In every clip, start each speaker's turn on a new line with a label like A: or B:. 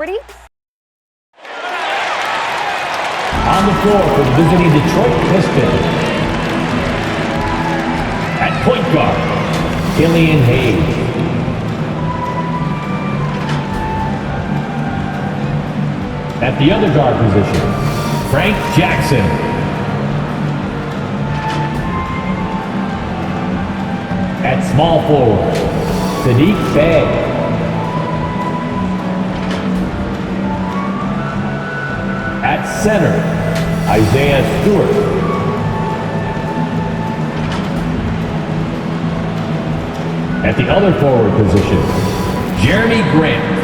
A: Ready?
B: On the floor for the visiting Detroit Pistons. At point guard, Killian Hayes. At the other guard position, Frank Jackson. At small forward, Sadiq Bey. At center, Isaiah Stewart. At the other forward position, Jeremy Grant.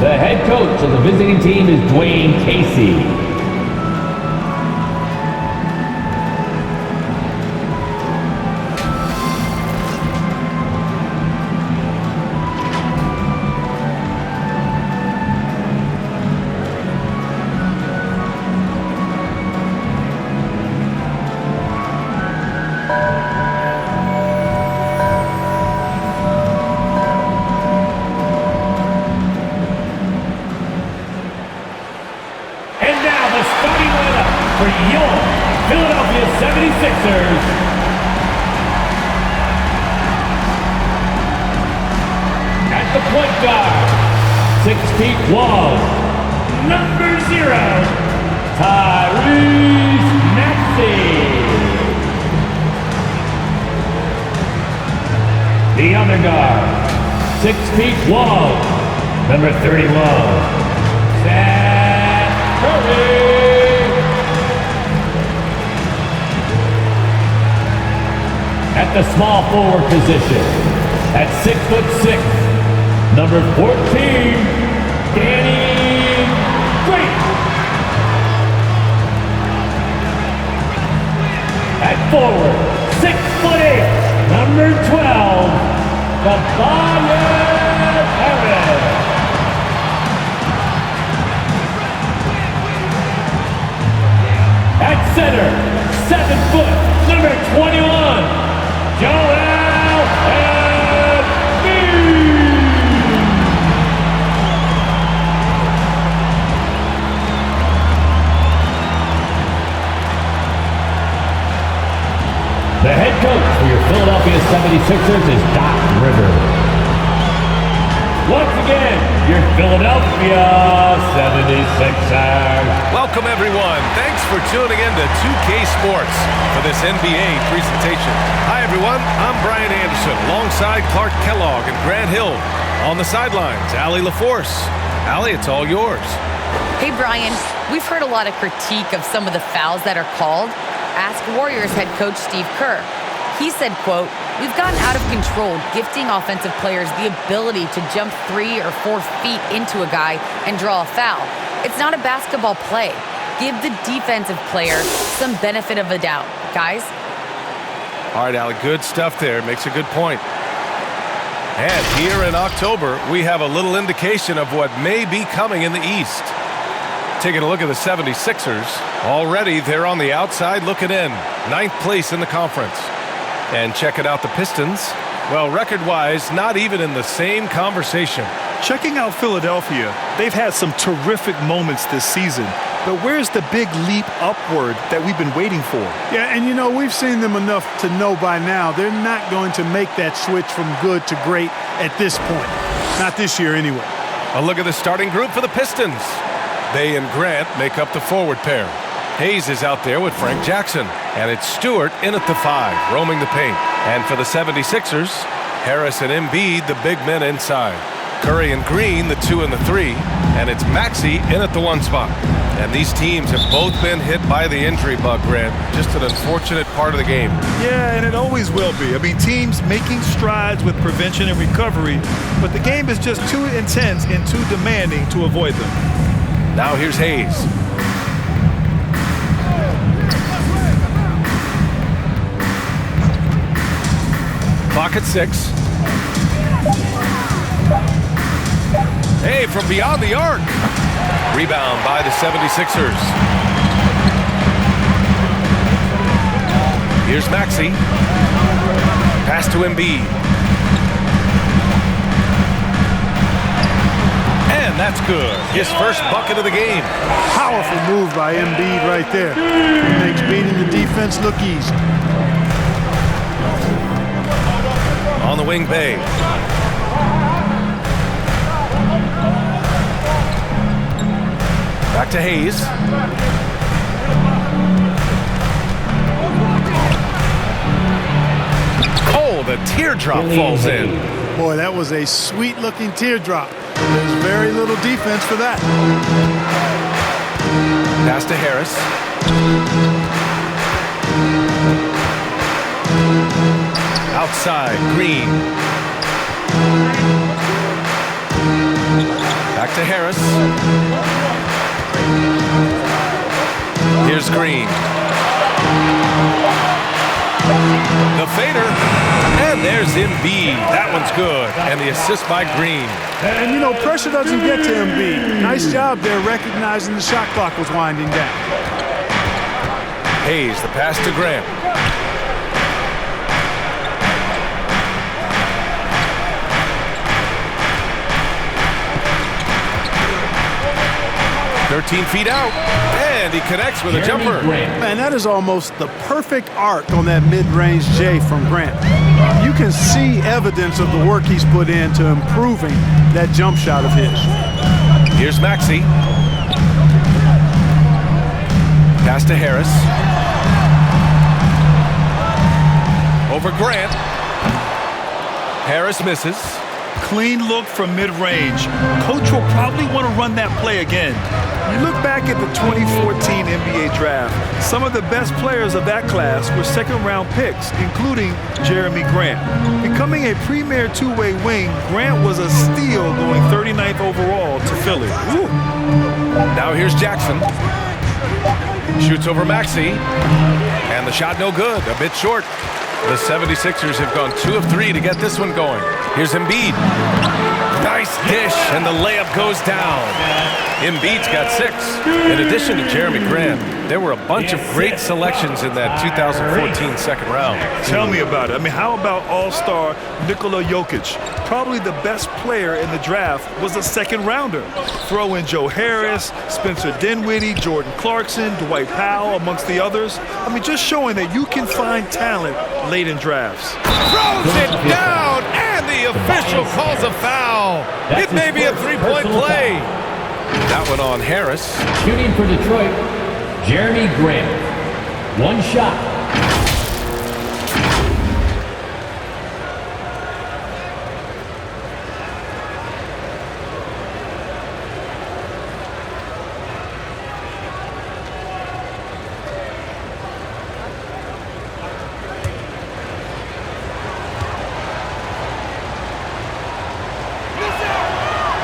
B: The head coach of the visiting team is Dwayne Casey. For your Philadelphia 76ers, at the point guard, 6'1", number 0, Tyrese Maxey. The other guard, 6'1", number 31, Seth Curry. At the small forward position, at 6'6", number 14, Danny Green. At forward, 6'8", number 12, Tobias Harris. At center, 7 foot, number 21. Joel Embiid. The head coach for your Philadelphia 76ers is Doc Rivers. Once again, your Philadelphia 76ers.
C: Welcome, everyone. Thanks for tuning in to 2K Sports for this NBA presentation. Hi, everyone. I'm Brian Anderson, alongside Clark Kellogg and Grant Hill. On the sidelines, Allie LaForce. Allie, it's all yours.
A: Hey, Brian. We've heard a lot of critique of some of the fouls that are called. Ask Warriors head coach Steve Kerr. He said, quote, "We've gotten out of control, gifting offensive players the ability to jump 3 or 4 feet into a guy and draw a foul. It's not a basketball play. Give the defensive player some benefit of the doubt, guys."
C: All right, Allie, good stuff there. Makes a good point. And here in October, we have a little indication of what may be coming in the East. Taking a look at the 76ers, already they're on the outside looking in. 9th place in the conference. And checking out the Pistons, well, record-wise, not even in the same conversation.
D: Checking out Philadelphia, they've had some terrific moments this season. But where's the big leap upward that we've been waiting for?
E: Yeah, and you know, we've seen them enough to know by now they're not going to make that switch from good to great at this point. Not this year anyway.
C: A look at the starting group for the Pistons. They and Grant make up the forward pair. Hayes is out there with Frank Jackson. And it's Stewart in at the 5, roaming the paint. And for the 76ers, Harris and Embiid, the big men inside. Curry and Green, the 2 and the 3. And it's Maxey in at the 1 spot. And these teams have both been hit by the injury bug, Grant. Just an unfortunate part of the game.
D: Yeah, and it always will be. I mean, teams making strides with prevention and recovery, but the game is just too intense and too demanding to avoid them.
C: Now here's Hayes. Clock at 6. Hey, from beyond the arc. Rebound by the 76ers. Here's Maxey. Pass to Embiid. that's good. His first bucket of the game.
E: Powerful move by Embiid right there. He makes beating the defense look easy.
C: On the wing, Bay. Back to Hayes. Oh, the teardrop falls in.
E: Boy, that was a sweet-looking teardrop. There's very little defense for that.
C: Pass to Harris. Outside, Green. Back to Harris. Here's Green. The fader. And there's Embiid. That one's good. And the assist by Green.
E: And, you know, pressure doesn't get to Embiid. Nice job there recognizing the shot clock was winding down.
C: Hayes, the pass to Grant. "13 feet out, and he connects with a jumper."
E: Man, that is almost the perfect arc on that mid-range J from Grant. You can see evidence of the work he's put into improving that jump shot of his.
C: Here's Maxey. Pass to Harris. Over Grant. Harris misses.
D: Clean look from mid-range. Coach will probably want to run that play again. You look back at the 2014 NBA draft, some of the best players of that class were second-round picks, including Jeremy Grant. Becoming a premier two-way wing, Grant was a steal going 39th overall to Philly. Ooh.
C: Now here's Jackson. Shoots over Maxey. And the shot no good, a bit short. The 76ers have gone 2 of 3 to get this one going. Here's Embiid. Nice dish, and the layup goes down. Embiid's got 6. In addition to Jeremy Grant, there were a bunch of great selections in that 2014 second round.
D: Tell me about it. I mean, how about all-star Nikola Jokic? Probably the best player in the draft was a second-rounder. Throw in Joe Harris, Spencer Dinwiddie, Jordan Clarkson, Dwight Powell, amongst the others. I mean, just showing that you can find talent late in drafts.
C: Throws it down, and the official calls a foul. It may be a three-point play. That one on Harris.
B: Shooting for Detroit, Jeremy Grant. One shot.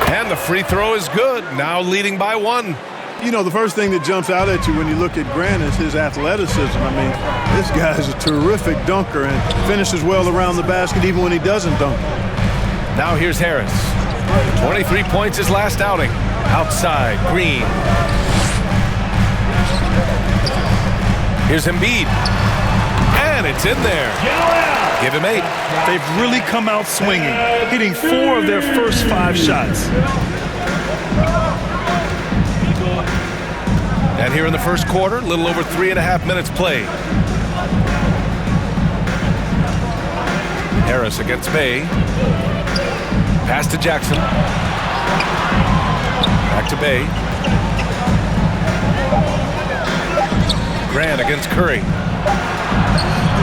C: And the free throw is good, now leading by 1.
E: You know, the first thing that jumps out at you when you look at Grant is his athleticism. I mean, this guy's a terrific dunker and finishes well around the basket even when he doesn't dunk.
C: Now here's Harris. 23 points his last outing. Outside, Green. Here's Embiid. And it's in there. Give him 8.
D: They've really come out swinging, hitting 4 of their first 5 shots.
C: And here in the first quarter, a little over 3.5 minutes played. Harris against Bay. Pass to Jackson. Back to Bay. Grant against Curry.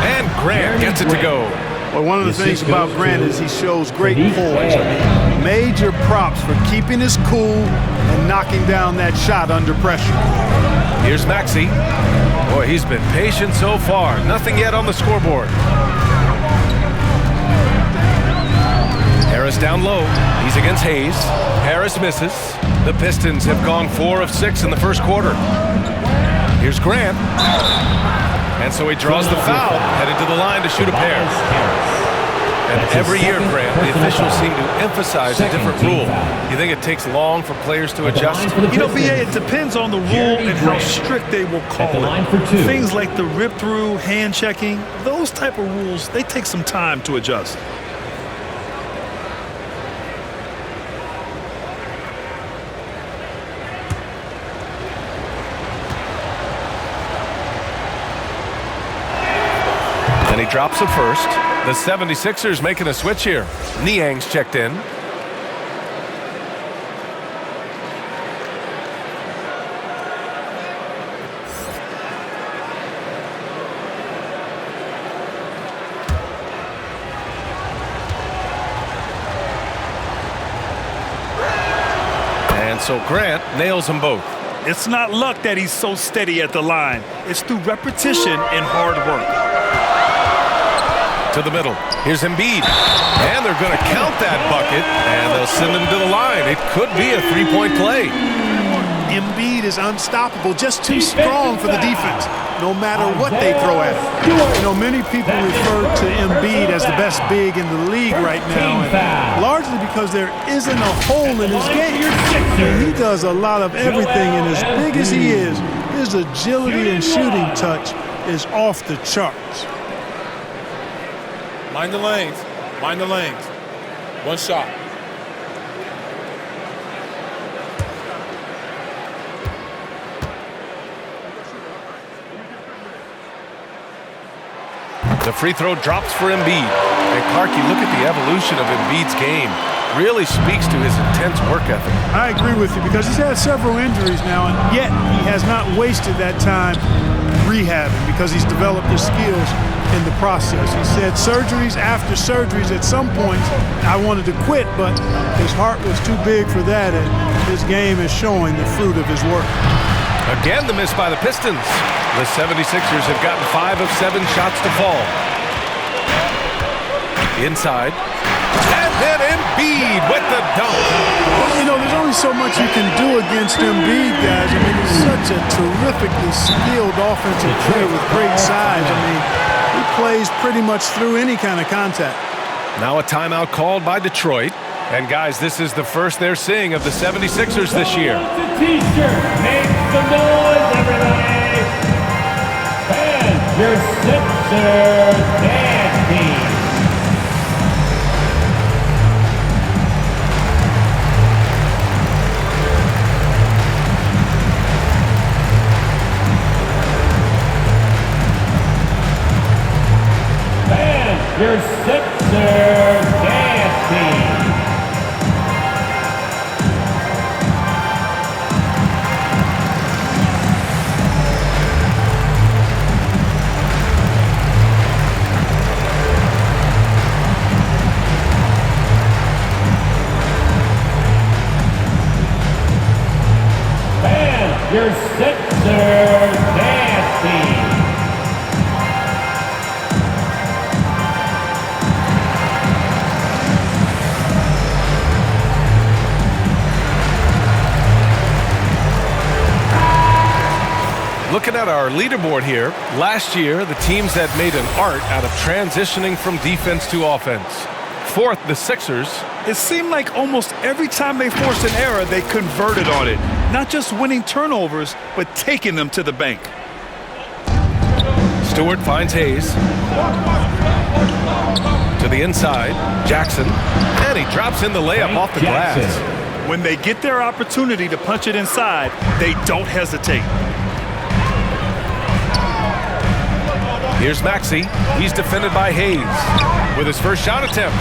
C: And Grant gets it to go.
E: Well, one of the things about Grant is he shows great poise. I mean, major props for keeping his cool and knocking down that shot under pressure.
C: Here's Maxey. Boy, he's been patient so far. Nothing yet on the scoreboard. Harris down low. He's against Hayes. Harris misses. The Pistons have gone 4 of 6 in the first quarter. Here's Grant. And so he draws the foul, headed to the line to shoot a pair. And every year, Grant, the officials seem to emphasize a different rule. You think it takes long for players to adjust?
D: You know, BA, it depends on the rule and how strict they will call it. Things like the rip-through, hand-checking, those type of rules, they take some time to adjust.
C: he drops it first. The 76ers making a switch here. Niang's checked in. And so Grant nails them both.
D: It's not luck that he's so steady at the line. It's through repetition and hard work.
C: To the middle. Here's Embiid. And they're going to count that bucket, and they'll send him to the line. It could be a three-point play.
E: Embiid is unstoppable, just too strong for the defense, no matter what they throw at him. You know, many people refer to Embiid as the best big in the league right now, and largely because there isn't a hole in his game. He does a lot of everything, and as big as he is, his agility and shooting touch is off the charts.
F: Mind the lanes. Mind the lanes. One shot.
C: The free throw drops for Embiid. And Clarky, look at the evolution of Embiid's game. Really speaks to his intense work ethic.
E: I agree with you because he's had several injuries now, and yet he has not wasted that time rehabbing because he's developed his skills in the process. He said surgeries after surgeries. At some points, I wanted to quit, but his heart was too big for that, and his game is showing the fruit of his work.
C: Again, the miss by the Pistons. The 76ers have gotten 5 of 7 shots to fall. Inside. And then Embiid with the dunk.
E: You know, there's only so much you can do against Embiid, guys. I mean, he's such a terrifically skilled offensive player with great size. I mean, he plays pretty much through any kind of contact.
C: Now a timeout called by Detroit. And guys, this is the first they're seeing of the 76ers this year.
B: T-shirt, make some noise, everybody! And your Sixers dance team. And your Sixers dance team. Your Sixers dance team.
C: Looking at our leaderboard here, last year the teams that made an art out of transitioning from defense to offense. 4th, the Sixers.
D: It seemed like almost every time they forced an error, they converted on it. Not just winning turnovers, but taking them to the bank.
C: Stewart finds Hayes. To the inside, Jackson. And he drops in the layup off the glass.
D: When they get their opportunity to punch it inside, they don't hesitate.
C: Here's Maxey. He's defended by Hayes with his first shot attempt.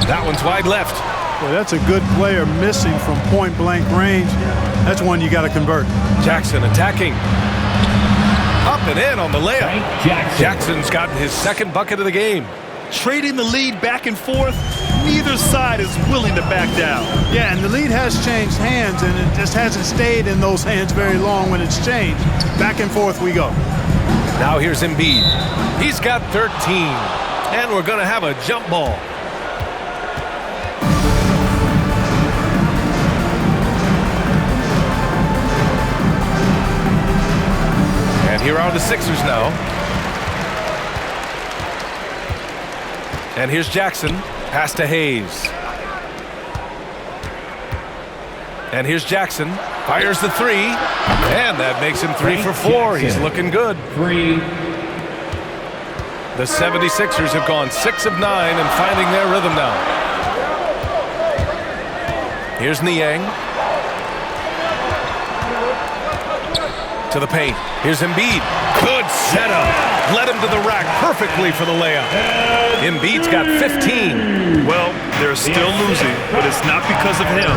C: That one's wide left.
E: Well, that's a good player missing from point-blank range. That's one you got to convert.
C: Jackson attacking. Up and in on the layup. Jackson's gotten his second bucket of the game.
D: Trading the lead back and forth, neither side is willing to back down.
E: Yeah, and the lead has changed hands, and it just hasn't stayed in those hands very long when it's changed. Back and forth we go.
C: Now here's Embiid. He's got 13. And we're going to have a jump ball. And here are the Sixers now. And here's Jackson. Pass to Hayes. And here's Jackson. Fires the three. And that makes him 3 for 4. He's looking good.
B: 3.
C: The 76ers have gone 6 of 9 and finding their rhythm now. Here's Niang. To the paint. Here's Embiid. Good setup. Led him to the rack perfectly for the layup. Embiid's got 15.
D: Well, they're still losing, but it's not because of him.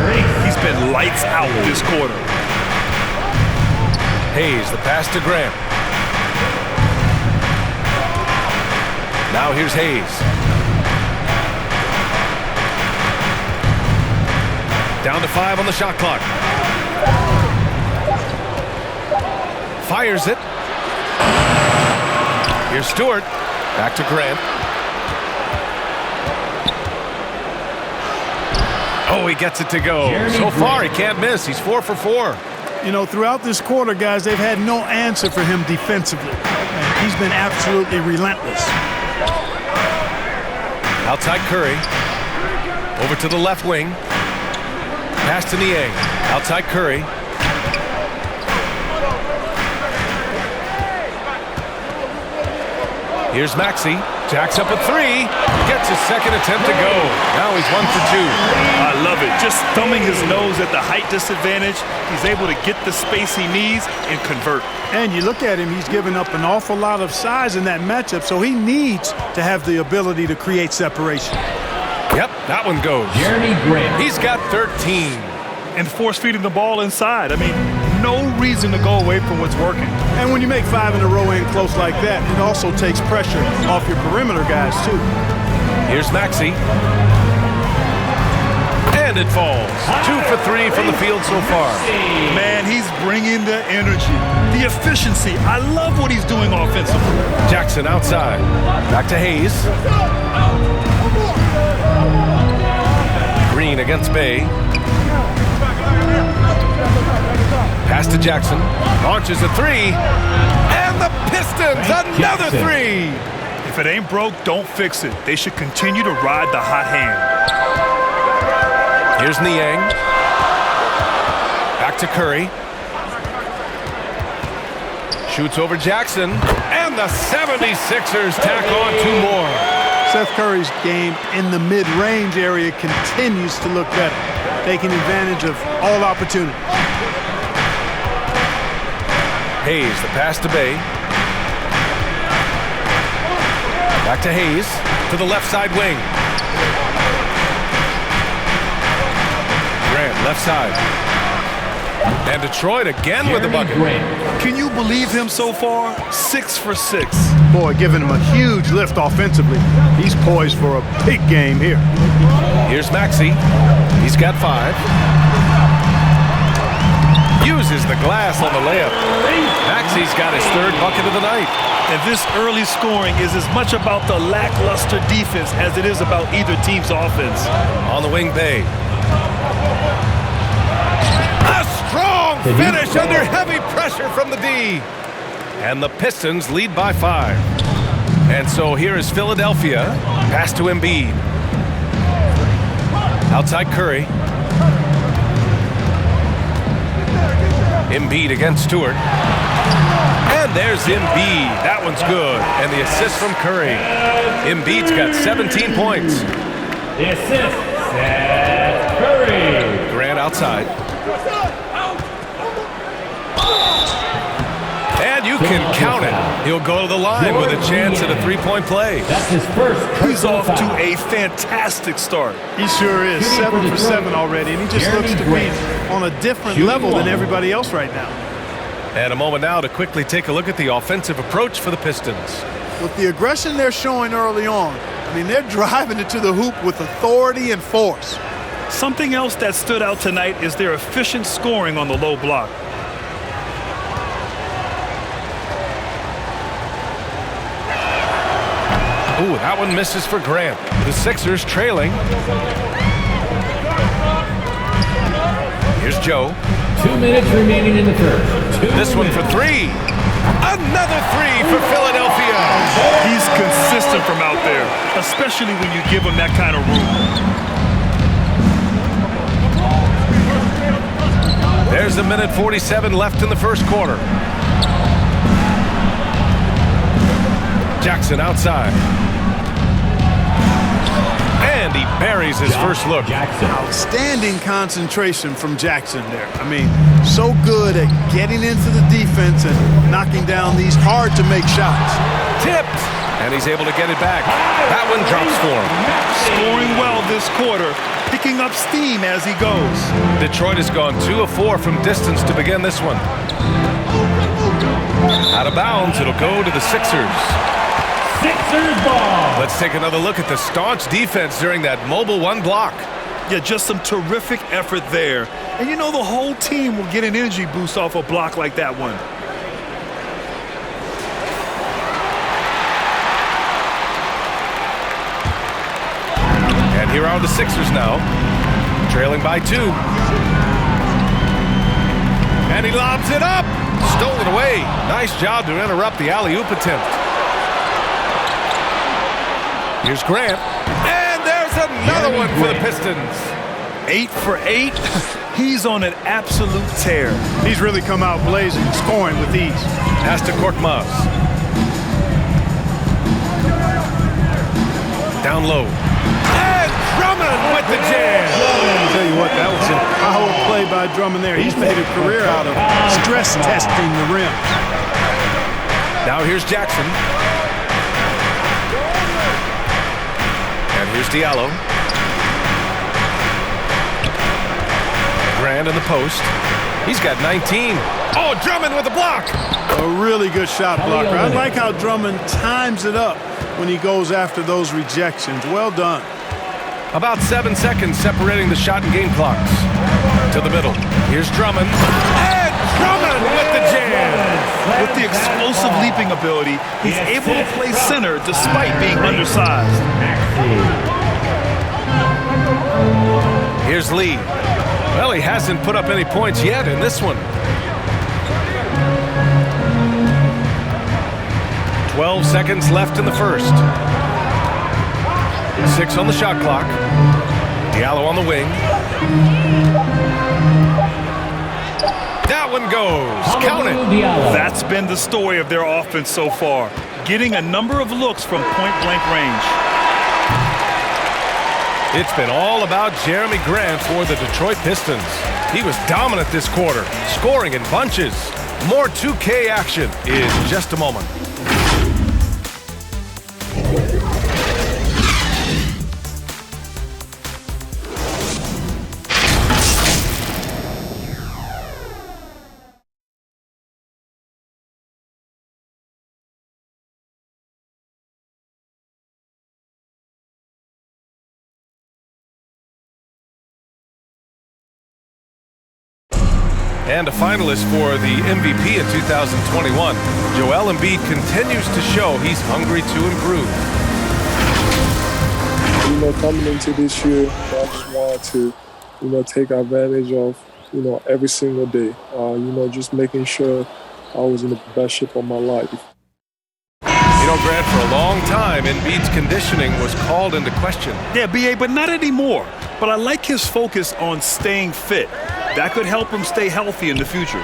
D: He's been lights out this quarter.
C: Hayes, the pass to Grant. Now here's Hayes. Down to 5 on the shot clock. Fires it. Here's Stewart. Back to Grant. Oh, he gets it to go. So far, he can't miss. He's 4 for 4.
E: You know, throughout this quarter, guys, they've had no answer for him defensively. And he's been absolutely relentless.
C: Outside Curry. Over to the left wing. Pass to Niang. Outside Curry. Here's Maxey. Jacks up a 3. Gets his second attempt to go. Now he's 1 for 2.
D: I love it. Just thumbing his nose at the height disadvantage. He's able to get the space he needs and convert.
E: And you look at him, he's given up an awful lot of size in that matchup, so he needs to have the ability to create separation.
C: Yep, that one goes.
B: Jeremy Grant.
C: He's got 13.
D: And force feeding the ball inside. I mean, no reason to go away from what's working.
E: And when you make 5 in a row in close like that, it also takes pressure off your perimeter guys, too.
C: Here's Maxey. And it falls. 2 for 3 from the field so far.
D: Man, he's bringing the energy, the efficiency. I love what he's doing offensively.
C: Jackson outside. Back to Hayes. Green against Bay. Pass to Jackson. Launches a 3. And the Pistons, another 3.
D: If it ain't broke, don't fix it. They should continue to ride the hot hand.
C: Here's Niang. Back to Curry. Shoots over Jackson. And the 76ers tack on 2 more.
E: Seth Curry's game in the mid-range area continues to look better, taking advantage of all opportunities.
C: Hayes, the pass to Bay. Back to Hayes, to the left side wing. Grant, left side. And Detroit again with the bucket.
D: Can you believe him so far? 6 for 6.
E: Boy, giving him a huge lift offensively. He's poised for a big game here.
C: Here's Maxey. He's got 5. Uses the glass on the layup. Maxey's got his 3rd bucket of the night.
D: And this early scoring is as much about the lackluster defense as it is about either team's offense.
C: On the wing, Bay. A strong finish under heavy pressure from the D. And the Pistons lead by 5. And so here is Philadelphia. Pass to Embiid. Outside Curry. Embiid against Stewart. And there's Embiid. That one's good. And the assist from Curry. Embiid's got 17 points.
B: The assist, Seth Curry.
C: Grant outside. And you can count it. He'll go to the line with a chance at a 3-point play.
B: That's his first.
D: He's off to a fantastic start.
E: He sure is. 7 for 7 already, and he just looks to be on a different level than everybody else right now.
C: And a moment now to quickly take a look at the offensive approach for the Pistons.
E: With the aggression they're showing early on, I mean, they're driving it to the hoop with authority and force.
D: Something else that stood out tonight is their efficient scoring on the low block.
C: Ooh, that one misses for Grant. The Sixers trailing. Here's Joe.
B: 2 minutes remaining in the first.
C: This one for 3. Another 3 for Philadelphia.
D: He's consistent from out there, especially when you give him that kind of room.
C: There's a minute 47 left in the first quarter. Jackson outside. And he He buries his first look.
E: Outstanding concentration from Jackson there. I mean, so good at getting into the defense and knocking down these hard-to-make shots.
C: Tipped, and he's able to get it back. That one drops for him.
D: Scoring well this quarter, picking up steam as he goes.
C: Detroit has gone 2 of 4 from distance to begin this one. Out of bounds, it'll go to the Sixers.
B: Sixers ball.
C: Let's take another look at the staunch defense during that mobile one block.
D: Yeah, just some terrific effort there. And you know the whole team will get an energy boost off a block like that one.
C: And here are the Sixers now, trailing by 2. And he lobs it up. Stolen away. Nice job to interrupt the alley-oop attempt. Here's Grant. And there's another one for the Pistons.
D: 8 for 8. He's on an absolute tear.
E: He's really come out blazing, scoring with ease.
C: Pass to Korkmaz. Down low. And Drummond with the jam.
E: I'll tell you what, that was a power play by Drummond there. He's made a career out of stress testing the rim.
C: Now here's Jackson. And here's Diallo. Grant in the post. He's got 19. Oh, Drummond with the block.
E: A really good shot blocker. I like how Drummond times it up when he goes after those rejections. Well done.
C: About 7 seconds separating the shot and game clocks. To the middle. Here's Drummond. And Drummond with the jam.
D: With the explosive leaping ability, he's able to play center despite being undersized.
C: Here's Lee. Well, he hasn't put up any points yet in this one. 12 seconds left in the first. 6 on the shot clock. Diallo on the wing. That one goes. Count it.
D: That's been the story of their offense so far, getting a number of looks from point-blank range.
C: It's been all about Jeremy Grant for the Detroit Pistons. He was dominant this quarter, scoring in bunches. More 2K action in just a moment. And a finalist for the MVP in 2021, Joel Embiid continues to show he's hungry to improve.
G: You know, coming into this year, I just wanted to, take advantage of, every single day. Just making sure I was in the best shape of my life.
C: Grant, for a long time, Embiid's conditioning was called into question.
D: Yeah, B.A., but not anymore. But I like his focus on staying fit. That could help him stay healthy in the future.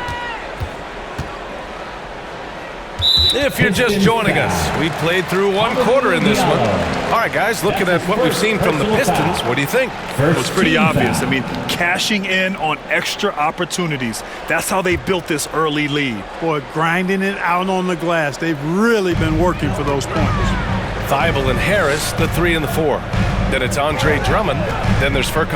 C: If you're just joining us, we played through one quarter in this one. All right, guys, looking at what we've seen from the Pistons, what do you think?
D: Well, it's pretty obvious. I mean, cashing in on extra opportunities. That's how they built this early lead.
E: Boy, grinding it out on the glass. They've really been working for those points.
C: Thibault and Harris, the 3 and the 4. Then it's Andre Drummond. Then there's Furkan.